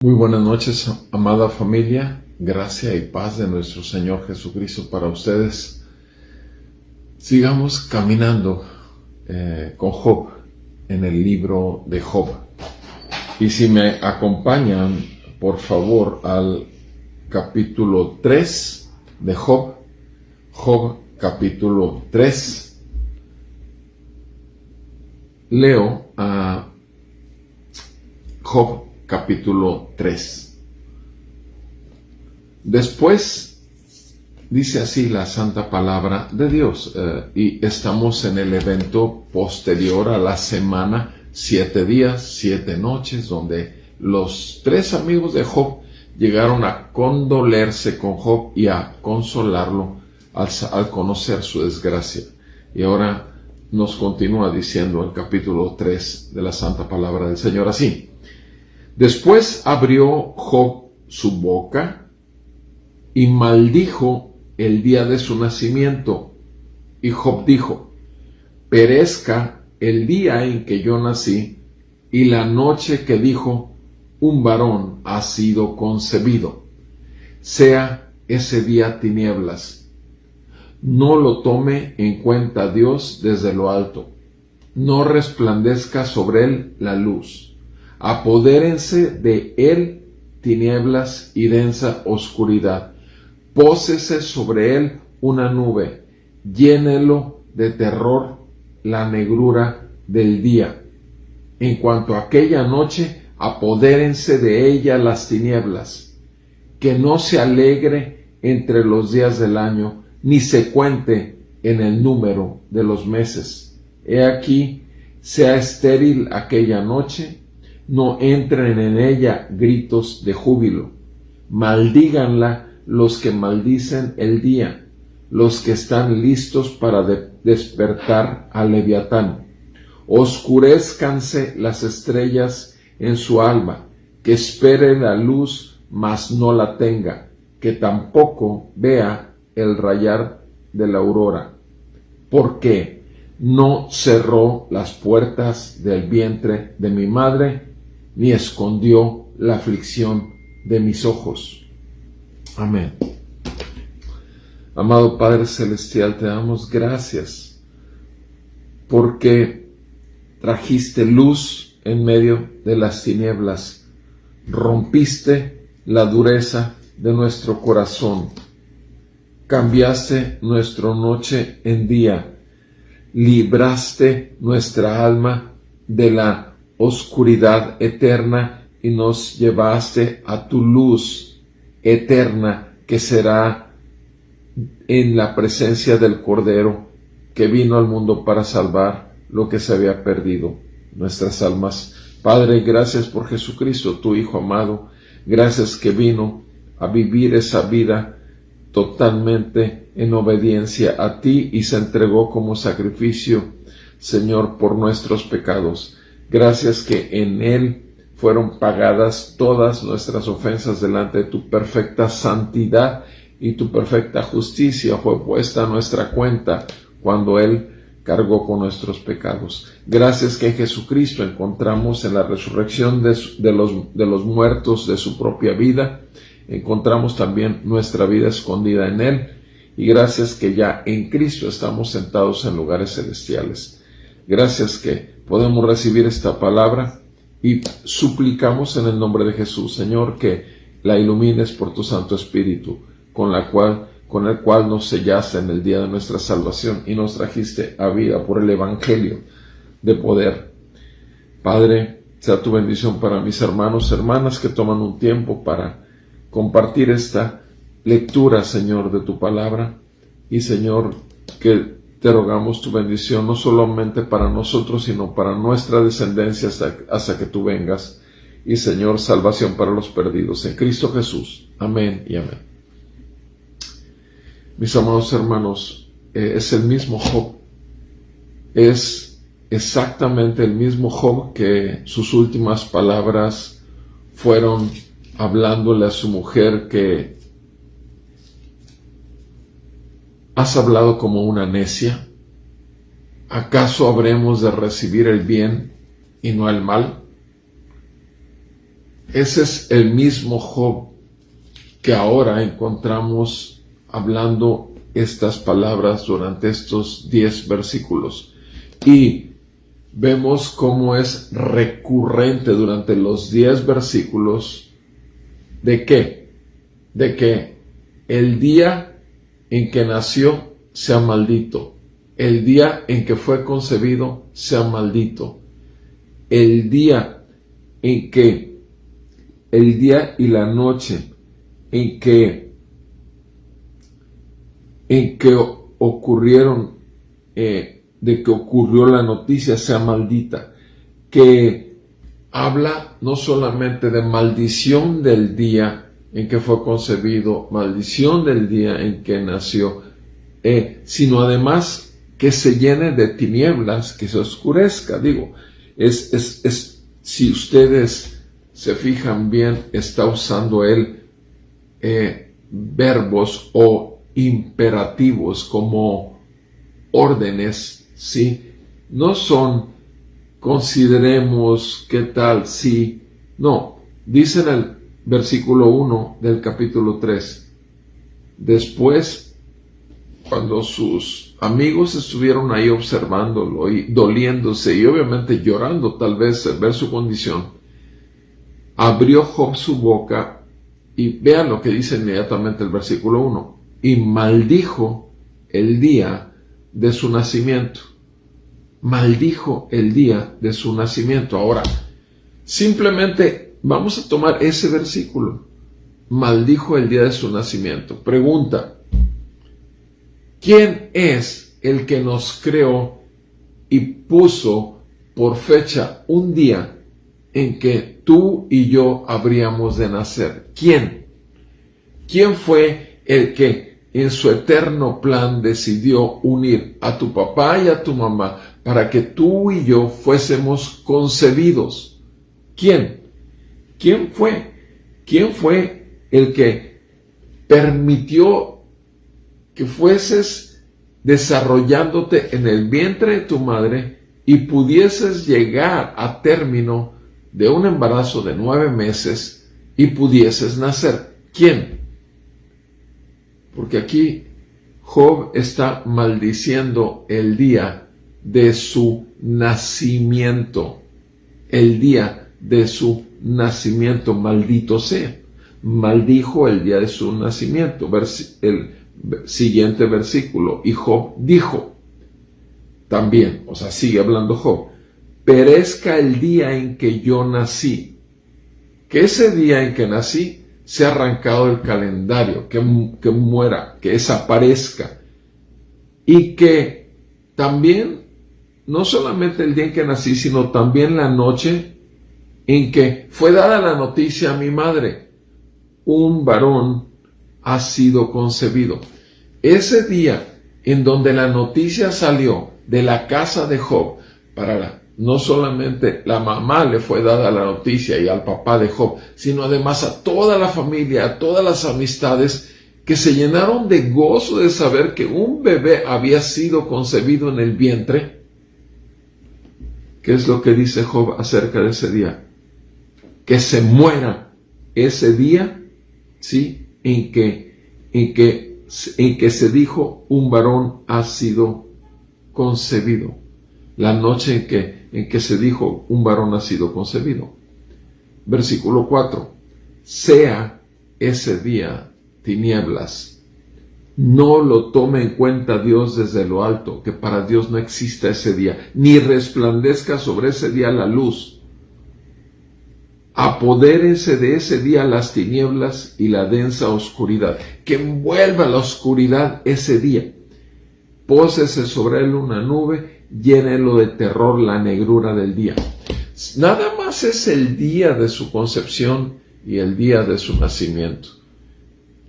Muy buenas noches, amada familia. Gracia y paz de nuestro Señor Jesucristo para ustedes. Sigamos caminando con Job en el libro de Job. Y si me acompañan, por favor, al capítulo 3 de Job. Job capítulo 3. Leo a Job capítulo 3. Después dice así la santa palabra de Dios, y estamos en el evento posterior a la semana 7 días, 7 noches, donde los 3 amigos de Job llegaron a condolerse con Job y a consolarlo al conocer su desgracia. Y ahora nos continúa diciendo el capítulo 3 de la santa palabra del Señor así. Después abrió Job su boca y maldijo el día de su nacimiento. Y Job dijo: perezca el día en que yo nací y la noche que dijo: un varón ha sido concebido. Sea ese día tinieblas. No lo tome en cuenta Dios desde lo alto. No resplandezca sobre él la luz. Apodérense de él tinieblas y densa oscuridad. Pósese sobre él una nube. Llénelo de terror la negrura del día. En cuanto a aquella noche, apodérense de ella las tinieblas. Que no se alegre entre los días del año, ni se cuente en el número de los meses. He aquí, sea estéril aquella noche, no entren en ella gritos de júbilo. Maldíganla los que maldicen el día, los que están listos para despertar al Leviatán. Oscurezcanse las estrellas en su alba, que espere la luz, mas no la tenga, que tampoco vea el rayar de la aurora. Porque no cerró las puertas del vientre de mi madre, ni escondió la aflicción de mis ojos. Amén. Amado Padre Celestial, te damos gracias porque trajiste luz en medio de las tinieblas, rompiste la dureza de nuestro corazón, cambiaste nuestra noche en día, libraste nuestra alma de la oscuridad eterna y nos llevaste a tu luz eterna, que será en la presencia del Cordero que vino al mundo para salvar lo que se había perdido, nuestras almas. Padre, gracias por Jesucristo, tu Hijo amado. Gracias que vino a vivir esa vida totalmente en obediencia a ti y se entregó como sacrificio, Señor, por nuestros pecados. Gracias que en él fueron pagadas todas nuestras ofensas delante de tu perfecta santidad, y tu perfecta justicia fue puesta a nuestra cuenta cuando él cargó con nuestros pecados. Gracias que en Jesucristo encontramos en la resurrección de los muertos de su propia vida, encontramos también nuestra vida escondida en él, y gracias que ya en Cristo estamos sentados en lugares celestiales. Gracias que podemos recibir esta palabra y suplicamos en el nombre de Jesús, Señor, que la ilumines por tu Santo Espíritu, con el cual nos sellaste en el día de nuestra salvación y nos trajiste a vida por el Evangelio de poder. Padre, sea tu bendición para mis hermanos, hermanas que toman un tiempo para compartir esta lectura, Señor, de tu palabra. Y Señor, que te rogamos tu bendición no solamente para nosotros, sino para nuestra descendencia hasta que tú vengas. Y Señor, salvación para los perdidos en Cristo Jesús. Amén y amén. Mis amados hermanos, es el mismo Job. Es exactamente el mismo Job que sus últimas palabras fueron hablándole a su mujer que: ¿has hablado como una necia? ¿Acaso habremos de recibir el bien y no el mal? Ese es el mismo Job que ahora encontramos hablando estas palabras durante estos 10 versículos. Y vemos cómo es recurrente durante los 10 versículos de qué, de que el día en que nació sea maldito, el día en que fue concebido sea maldito, el día y la noche en que ocurrieron, de que ocurrió la noticia sea maldita, que habla no solamente de maldición del día en que fue concebido, maldición del día en que nació, sino además que se llene de tinieblas, que se oscurezca. Si ustedes se fijan bien, está usando él verbos o imperativos como órdenes, ¿sí? No son consideremos qué tal si, no, dice en el versículo 1 del capítulo 3, después, cuando sus amigos estuvieron ahí observándolo y doliéndose y obviamente llorando tal vez al ver su condición, abrió Job su boca y vean lo que dice inmediatamente el versículo 1, y maldijo el día de su nacimiento. Maldijo el día de su nacimiento. Ahora, simplemente vamos a tomar ese versículo. Maldijo el día de su nacimiento. Pregunta, ¿quién es el que nos creó y puso por fecha un día en que tú y yo habríamos de nacer? ¿Quién? ¿Quién fue el que en su eterno plan decidió unir a tu papá y a tu mamá para que tú y yo fuésemos concebidos? ¿Quién? ¿Quién fue? ¿Quién fue el que permitió que fueses desarrollándote en el vientre de tu madre y pudieses llegar a término de un embarazo de 9 meses y pudieses nacer? ¿Quién? Porque aquí Job está maldiciendo el día de su nacimiento. El día de su nacimiento, maldito sea. Maldijo el día de su nacimiento. El siguiente versículo. Y Job dijo también, o sea, sigue hablando Job, perezca el día en que yo nací. Que ese día en que nací sea arrancado del calendario, que muera, que desaparezca. Y que también, no solamente el día en que nací, sino también la noche en que fue dada la noticia a mi madre, un varón ha sido concebido. Ese día en donde la noticia salió de la casa de Job, no solamente la mamá le fue dada la noticia y al papá de Job, sino además a toda la familia, a todas las amistades que se llenaron de gozo de saber que un bebé había sido concebido en el vientre. ¿Qué es lo que dice Job acerca de ese día? Que se muera ese día, ¿sí? En que se dijo un varón ha sido concebido. La noche en que se dijo un varón ha sido concebido. Versículo 4. Sea ese día tinieblas. No lo tome en cuenta Dios desde lo alto, que para Dios no exista ese día, ni resplandezca sobre ese día la luz. Apodérense de ese día las tinieblas y la densa oscuridad, que envuelva la oscuridad ese día. Pósese sobre él una nube, llénelo de terror la negrura del día. Nada más es el día de su concepción y el día de su nacimiento.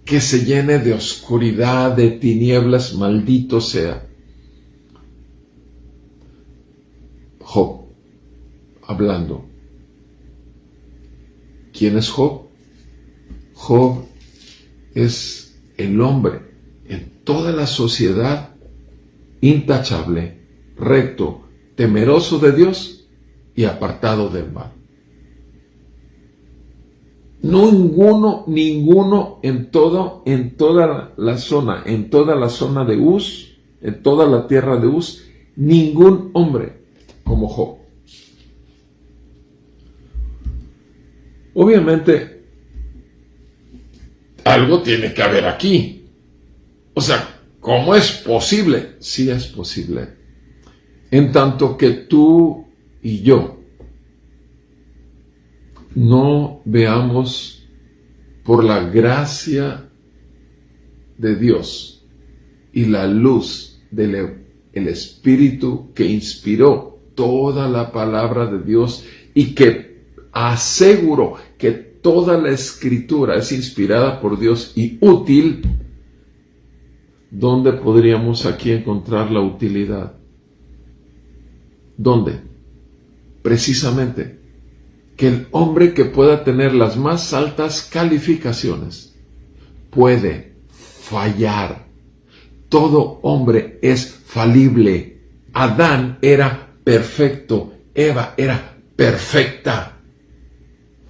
Que se llene de oscuridad, de tinieblas, maldito sea. Job, hablando. ¿Quién es Job? Job es el hombre en toda la sociedad intachable, recto, temeroso de Dios y apartado del mal. Ninguno en toda la zona de Uz, en toda la tierra de Uz, ningún hombre como Job. Obviamente, algo tiene que haber aquí. O sea, ¿cómo es posible? Sí es posible. En tanto que tú y yo no veamos por la gracia de Dios y la luz del Espíritu que inspiró toda la palabra de Dios y que aseguró que toda la Escritura es inspirada por Dios y útil, ¿dónde podríamos aquí encontrar la utilidad? ¿Dónde? Precisamente que el hombre que pueda tener las más altas calificaciones puede fallar. Todo hombre es falible. Adán era perfecto, Eva era perfecta.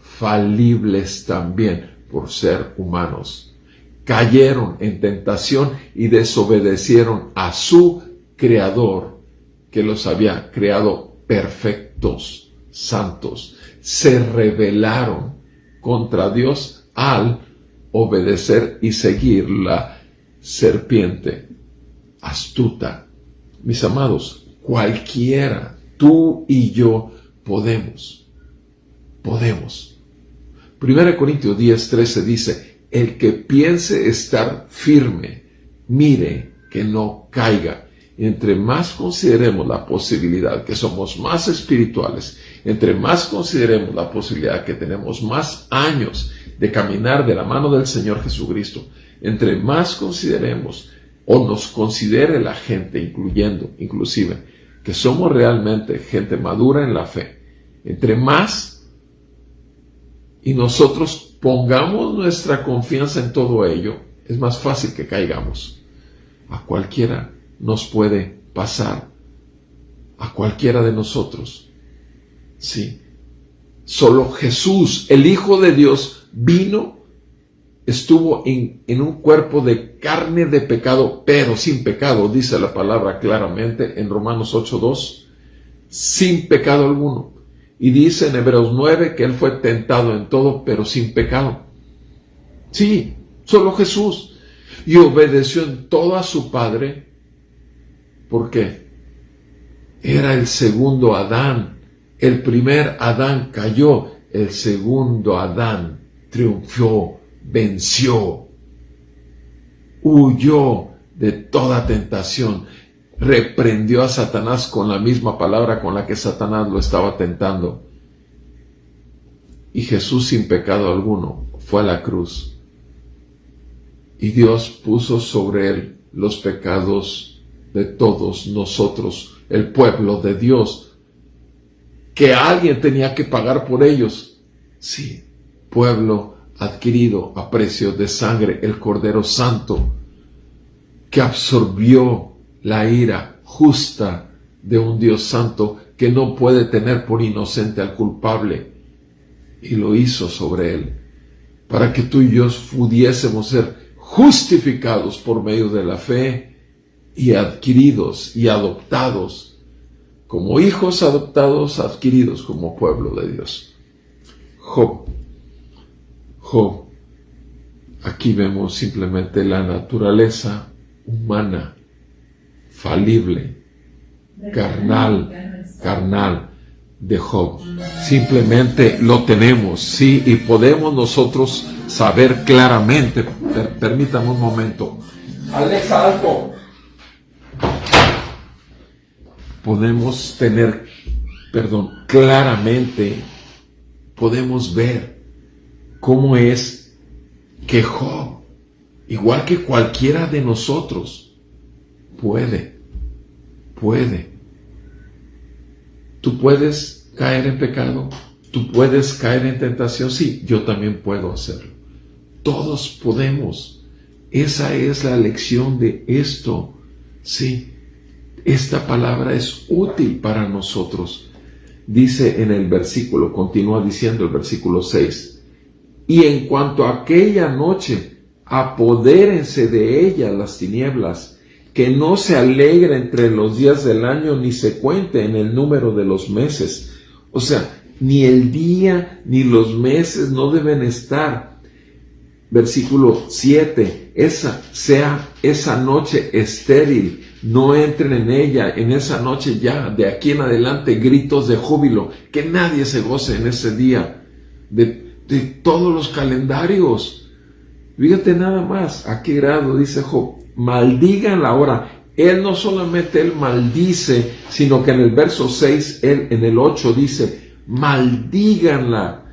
Falibles también por ser humanos. Cayeron en tentación y desobedecieron a su Creador, que los había creado perfectos, santos. Se rebelaron contra Dios al obedecer y seguir la serpiente astuta. Mis amados, cualquiera, tú y yo podemos. 1 Corintios 10:13 dice, el que piense estar firme, mire que no caiga. Entre más consideremos la posibilidad que somos más espirituales, entre más consideremos la posibilidad que tenemos más años de caminar de la mano del Señor Jesucristo, entre más consideremos o nos considere la gente, inclusive, que somos realmente gente madura en la fe, entre más y nosotros pongamos nuestra confianza en todo ello, es más fácil que caigamos. A cualquiera nos puede pasar, a cualquiera de nosotros. Sí, solo Jesús, el Hijo de Dios, estuvo en un cuerpo de carne de pecado, pero sin pecado, dice la palabra claramente en Romanos 8:2, sin pecado alguno. Y dice en Hebreos 9 que Él fue tentado en todo, pero sin pecado. Sí, solo Jesús. Y obedeció en todo a su Padre. ¿Por qué? Era el segundo Adán. El primer Adán cayó. El segundo Adán triunfó, venció, huyó de toda tentación. Reprendió a Satanás con la misma palabra con la que Satanás lo estaba tentando. Y Jesús, sin pecado alguno, fue a la cruz. Y Dios puso sobre él los pecados de todos nosotros, el pueblo de Dios, que alguien tenía que pagar por ellos. Sí, pueblo adquirido a precio de sangre, el Cordero Santo, que absorbió la ira justa de un Dios santo que no puede tener por inocente al culpable, y lo hizo sobre él, para que tú y yo pudiésemos ser justificados por medio de la fe y adquiridos y adoptados como hijos adoptados, adquiridos como pueblo de Dios. Job, aquí vemos simplemente la naturaleza humana, falible, carnal de Job. Simplemente lo tenemos, sí, y podemos nosotros saber claramente. Permítame un momento. Alexa, alto. Podemos tener, claramente podemos ver cómo es que Job, igual que cualquiera de nosotros, puede. Tú puedes caer en pecado, tú puedes caer en tentación, sí, yo también puedo hacerlo. Todos podemos. Esa es la lección de esto. Sí, esta palabra es útil para nosotros. Dice en el versículo, continúa diciendo el versículo 6, Y en cuanto a aquella noche, apodérense de ella las tinieblas, que no se alegre entre los días del año, ni se cuente en el número de los meses. O sea, ni el día ni los meses no deben estar. Versículo 7, esa noche estéril, no entren en ella, en esa noche ya, de aquí en adelante, gritos de júbilo, que nadie se goce en ese día, de todos los calendarios. Fíjate nada más, a qué grado dice Job, maldíganla ahora. Él no solamente él maldice, sino que en el verso 6, él en el 8 dice, maldíganla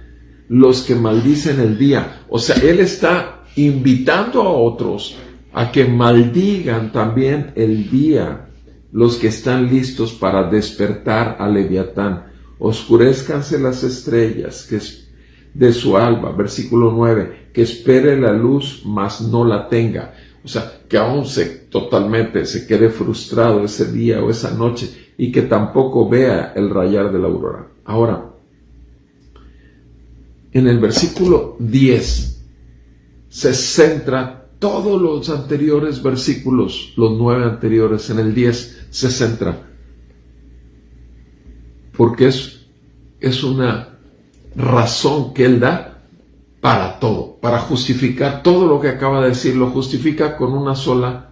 los que maldicen el día. O sea, él está invitando a otros a que maldigan también el día, los que están listos para despertar a Leviatán. Oscurézcanse las estrellas que es de su alba. Versículo 9, que espere la luz, mas no la tenga. O sea, que aún totalmente se quede frustrado ese día o esa noche y que tampoco vea el rayar de la aurora. Ahora, en el versículo 10 se centra todos los anteriores versículos, los 9 anteriores, en el 10 se centra. Porque es una razón que él da para todo, para justificar todo lo que acaba de decir, lo justifica con una sola.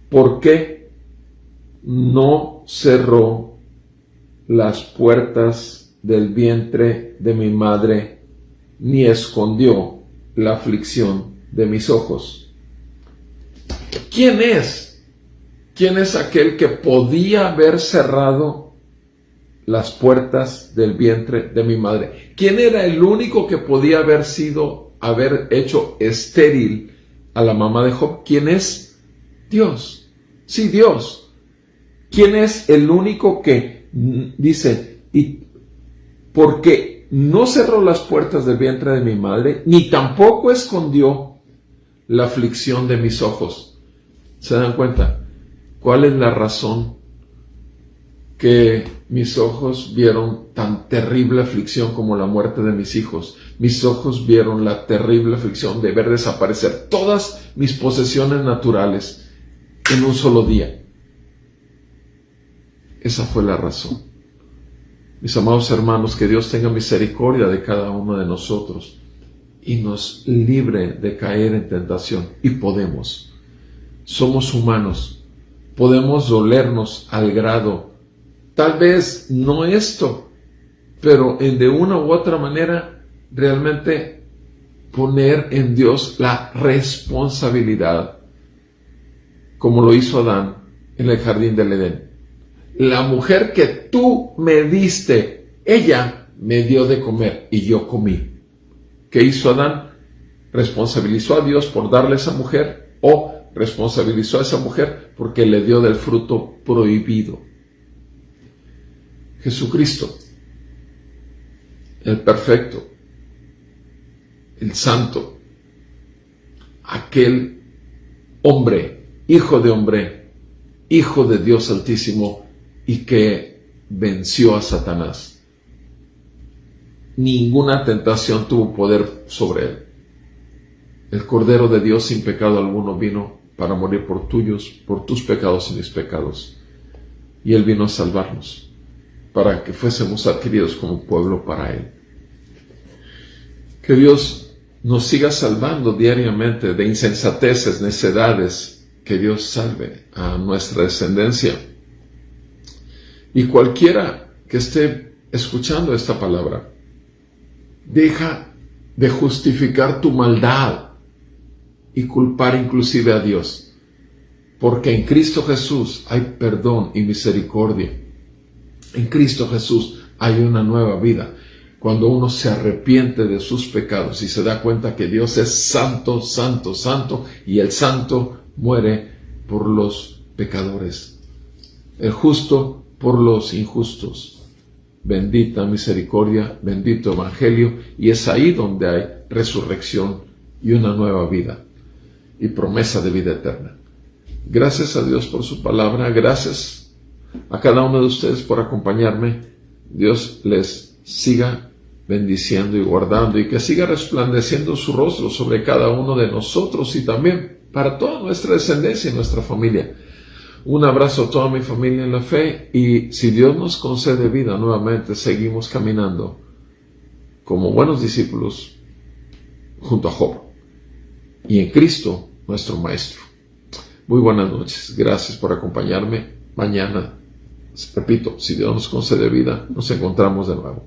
¿Por qué no cerró las puertas del vientre de mi madre, ni escondió la aflicción de mis ojos? ¿Quién es? ¿Quién es aquel que podía haber cerrado las puertas del vientre de mi madre? ¿Quién era el único que podía haber hecho estéril a la mamá de Job? ¿Quién es? Dios. Sí, Dios. ¿Quién es el único que dice, y porque no cerró las puertas del vientre de mi madre, ni tampoco escondió la aflicción de mis ojos? ¿Se dan cuenta? ¿Cuál es la razón que mis ojos vieron tan terrible aflicción como la muerte de mis hijos? Mis ojos vieron la terrible aflicción de ver desaparecer todas mis posesiones naturales en un solo día. Esa fue la razón. Mis amados hermanos, que Dios tenga misericordia de cada uno de nosotros y nos libre de caer en tentación. Y podemos. Somos humanos. Podemos dolernos al grado, tal vez no esto, pero de una u otra manera, realmente poner en Dios la responsabilidad, como lo hizo Adán en el jardín del Edén. La mujer que tú me diste, ella me dio de comer y yo comí. ¿Qué hizo Adán? ¿Responsabilizó a Dios por darle a esa mujer o responsabilizó a esa mujer porque le dio del fruto prohibido? Jesucristo, el perfecto, el santo, aquel hombre, hijo de hombre, hijo de Dios Altísimo, y que venció a Satanás. Ninguna tentación tuvo poder sobre él. El Cordero de Dios sin pecado alguno vino para morir por tus pecados y mis pecados. Y él vino a salvarnos, para que fuésemos adquiridos como pueblo para él. Que Dios nos siga salvando diariamente de insensateces, necedades. Que Dios salve a nuestra descendencia. Y cualquiera que esté escuchando esta palabra, deja de justificar tu maldad y culpar inclusive a Dios, porque en Cristo Jesús hay perdón y misericordia. En Cristo Jesús hay una nueva vida. Cuando uno se arrepiente de sus pecados y se da cuenta que Dios es santo, santo, santo, y el santo muere por los pecadores, el justo por los injustos. Bendita misericordia, bendito evangelio, y es ahí donde hay resurrección y una nueva vida y promesa de vida eterna. Gracias a Dios por su palabra, gracias a cada uno de ustedes por acompañarme. Dios les siga bendiciendo y guardando, y que siga resplandeciendo su rostro sobre cada uno de nosotros y también para toda nuestra descendencia y nuestra familia. Un abrazo a toda mi familia en la fe, y si Dios nos concede vida nuevamente, seguimos caminando como buenos discípulos junto a Job y en Cristo nuestro Maestro. Muy buenas noches, gracias por acompañarme. Mañana, repito, si Dios nos concede vida, nos encontramos de nuevo.